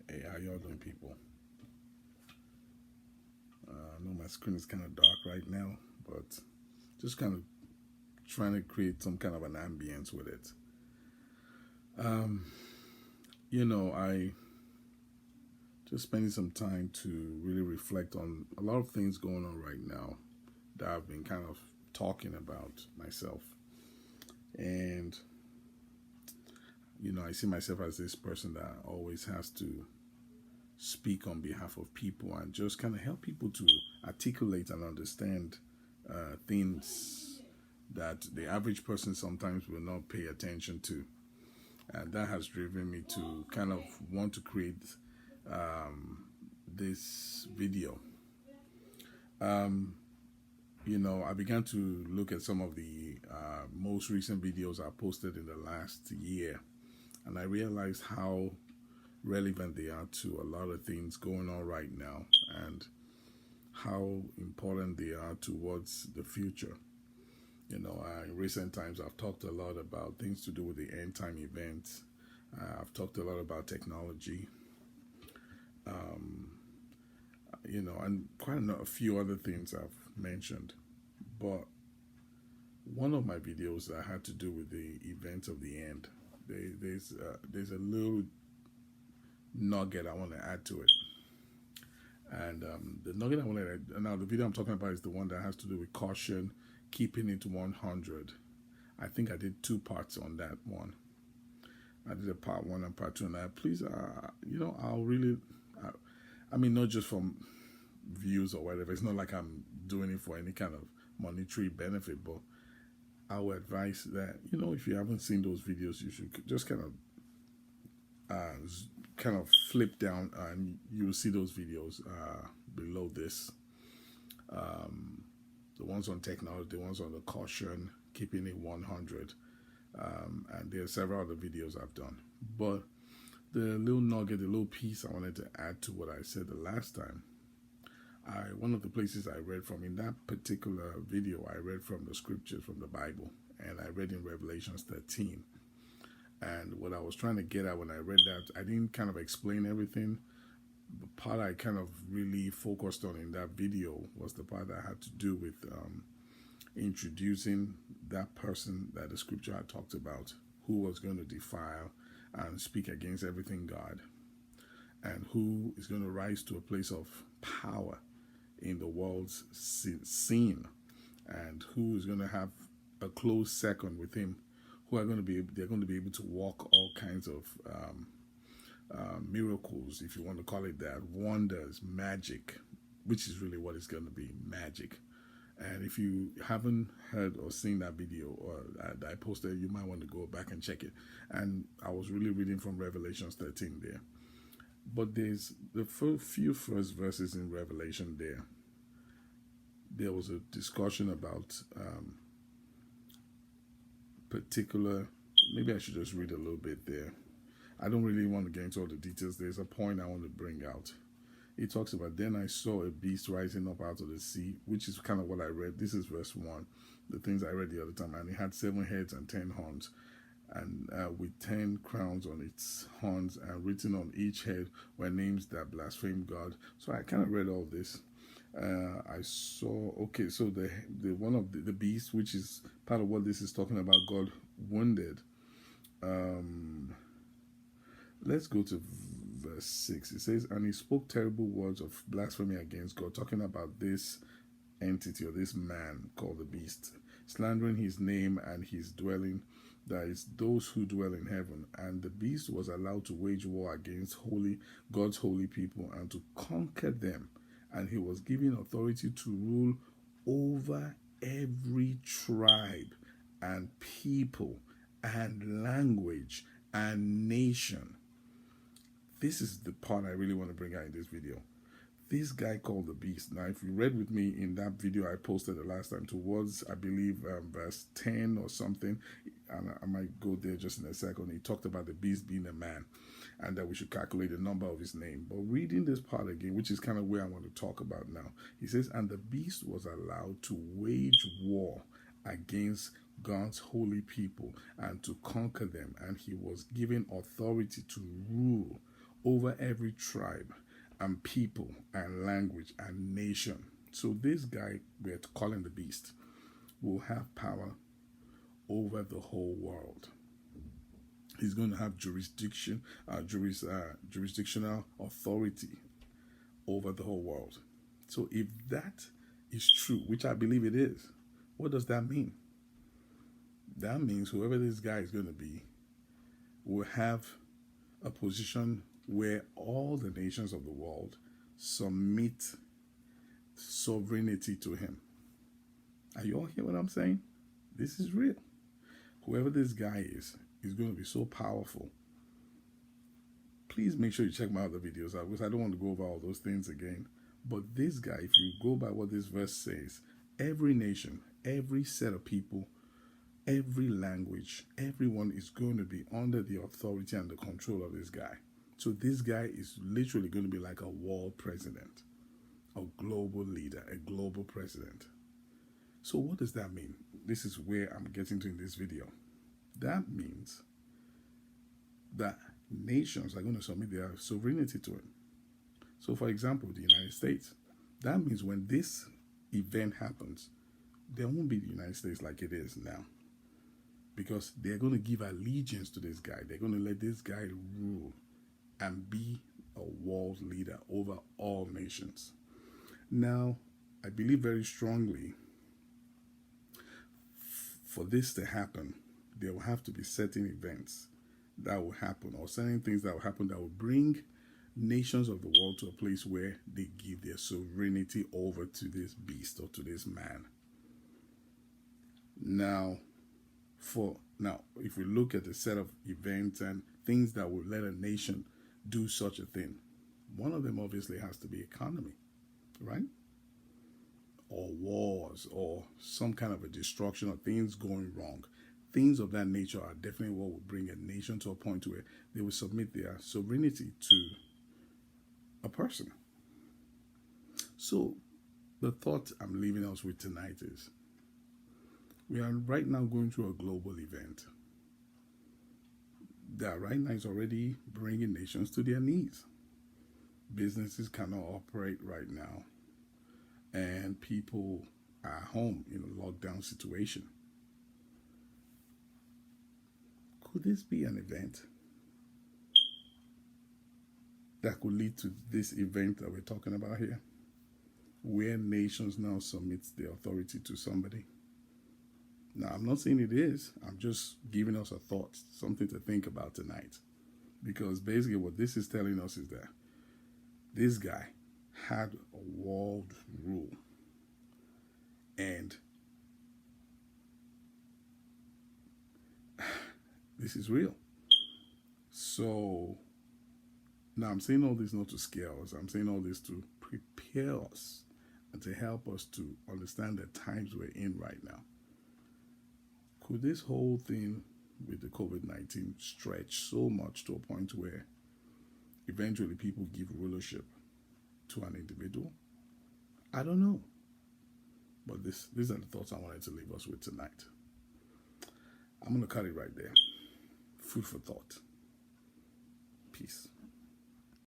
Hey, how y'all doing, people? I know my screen is kind of dark right now, but just kind of trying to create some kind of an ambience with it. Um, I just spending some time to really reflect on a lot of things going on right now that I've been kind of talking about myself. And, I see myself as this person that always has to speak on behalf of people and just kind of help people to articulate and understand things that the average person sometimes will not pay attention to. And that has driven me to kind of want to create this video. Um, I began to look at some of the most recent videos I posted in the last year, and I realized how relevant they are to a lot of things going on right now and how important they are towards the future. In recent times, I've talked a lot about things to do with the end time events. I've talked a lot about technology, um, and quite a few other things I've mentioned. But one of my videos that had to do with the events of the end, there's a little nugget I want to add to it. And the nugget I want to add, now the video I'm talking about is the one that has to do with caution, keeping it 100. I think I did two parts on that one. I did a part one and part two, and please, I'll really, I mean, not just from views or whatever. It's not like I'm doing it for any kind of monetary benefit, but I would advise that if you haven't seen those videos, you should just kind of flip down, and you'll see those videos below this. The ones on technology, the ones on the caution, keeping it 100. And there are several other videos I've done. But the little nugget, the little piece I wanted to add to what I said the last time, one of the places I read from in that particular video, I read from the scriptures from the Bible, and I read in Revelations 13. And what I was trying to get at when I read that, I didn't kind of explain everything. The part I kind of really focused on in that video was the part that had to do with introducing that person that the scripture had talked about, who was going to defile and speak against everything God, and who is going to rise to a place of power in the world's scene, and who is going to have a close second with him, they're going to be able to walk all kinds of miracles, if you want to call it that, wonders, magic, which is really what it's going to be, magic. And if you haven't heard or seen that video or that I posted, you might want to go back and check it. And I was really reading from Revelations 13 there. But there's the few first verses in Revelation there. There was a discussion about particular, maybe I should just read a little bit there. I don't really want to get into all the details. There's a point I want to bring out. It talks about, then I saw a beast rising up out of the sea, which is kind of what I read. This is verse 1, the things I read the other time. And it had 7 heads and 10 horns, and with 10 crowns on its horns, and written on each head were names that blaspheme God. So I kind of read all this. I saw, okay, so the one of the beast, which is part of what this is talking about, God wounded. Let's go to verse 6. It says, and he spoke terrible words of blasphemy against God, talking about this entity or this man called the beast, slandering his name and his dwelling, that is, those who dwell in heaven. And the beast was allowed to wage war against God's holy people and to conquer them. And he was given authority to rule over every tribe and people and language and nation. This is the part I really want to bring out in this video. This guy called the beast. Now, if you read with me in that video I posted the last time towards, I believe, verse 10 or something, and I might go there just in a second, he talked about the beast being a man and that we should calculate the number of his name. But reading this part again, which is kind of where I want to talk about now, he says, and the beast was allowed to wage war against God's holy people and to conquer them, and he was given authority to rule over every tribe and people and language and nation. So this guy we're calling the beast will have power over the whole world. He's going to have jurisdictional authority over the whole world. So if that is true, which I believe it is, what does that mean? That means whoever this guy is going to be will have a position where all the nations of the world submit sovereignty to him. Are you all hear what I'm saying? This is real. Whoever this guy is going to be so powerful. Please make sure you check my other videos out, because I don't want to go over all those things again. But this guy, if you go by what this verse says, every nation, every set of people, every language, everyone is going to be under the authority and the control of this guy. So this guy is literally going to be like a world president, a global leader, a global president. So what does that mean? This is where I'm getting to in this video. That means that nations are going to submit their sovereignty to him. So for example, the United States, that means when this event happens, there won't be the United States like it is now, because they're going to give allegiance to this guy. They're going to let this guy rule and be a world leader over all nations. Now, I believe very strongly for this to happen, there will have to be certain events that will happen, or certain things that will happen that will bring nations of the world to a place where they give their sovereignty over to this beast or to this man. Now, if we look at a set of events and things that will let a nation do such a thing, one of them obviously has to be economy, right? Or wars, or some kind of a destruction, or things going wrong. Things of that nature are definitely what will bring a nation to a point where they will submit their sovereignty to a person. So the thought I'm leaving us with tonight is, we are right now going through a global event that right now is already bringing nations to their knees. Businesses cannot operate right now, and people are home in a lockdown situation. Could this be an event that could lead to this event that we're talking about here, where nations now submit their authority to somebody? Now, I'm not saying it is. I'm just giving us a thought, something to think about tonight. Because basically what this is telling us is that this guy had a world rule. And this is real. So now I'm saying all this not to scare us. I'm saying all this to prepare us and to help us to understand the times we're in right now. Could this whole thing with the COVID-19 stretch so much to a point where eventually people give rulership to an individual? I don't know. But these are the thoughts I wanted to leave us with tonight. I'm going to cut it right there. Food for thought. Peace.